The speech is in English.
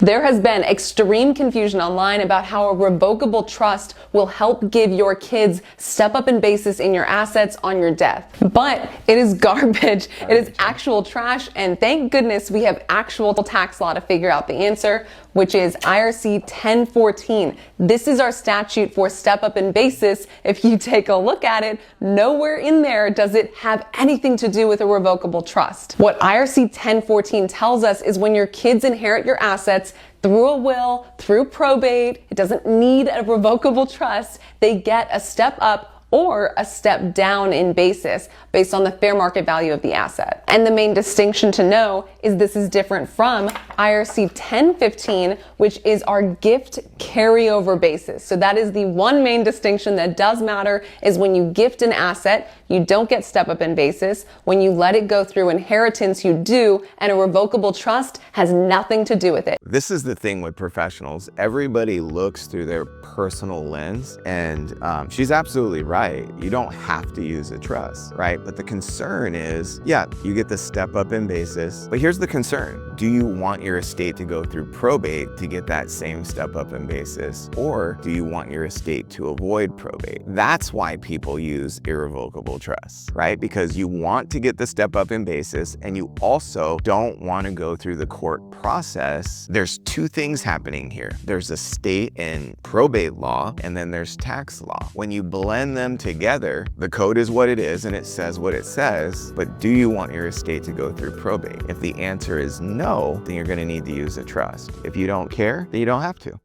There has been extreme confusion online about how a revocable trust will help give your kids step up in basis in your assets on your death. But it is garbage. It is actual trash. And thank goodness we have actual tax law to figure out the answer, which is IRC 1014. This is our statute for step up in basis. If you take a look at it, nowhere in there does it have anything to do with a revocable trust. What IRC 1014 tells us is when your kids inherit your assets through a will, through probate, it doesn't need a revocable trust, they get a step up or a step down in basis based on the fair market value of the asset. And the main distinction to know is this is different from IRC 1015, which is our gift carryover basis. So that is the one main distinction that does matter, is when you gift an asset, you don't get step up in basis. When you let it go through inheritance, you do, and a revocable trust has nothing to do with it. This is the thing with professionals. Everybody looks through their personal lens, and she's absolutely right. You don't have to use a trust, right? But the concern is, yeah, you get the step up in basis, but here's the concern. Do you want your estate to go through probate to get that same step up in basis? Or do you want your estate to avoid probate? That's why people use irrevocable trusts, right? Because you want to get the step up in basis, and you also don't want to go through the court process. There's two things happening here. There's estate and probate law, and then there's tax law. When you blend them together, the code is what it is and it says what it says, but do you want your estate to go through probate? If the answer is no, then you're going to need to use a trust. If you don't care, then you don't have to.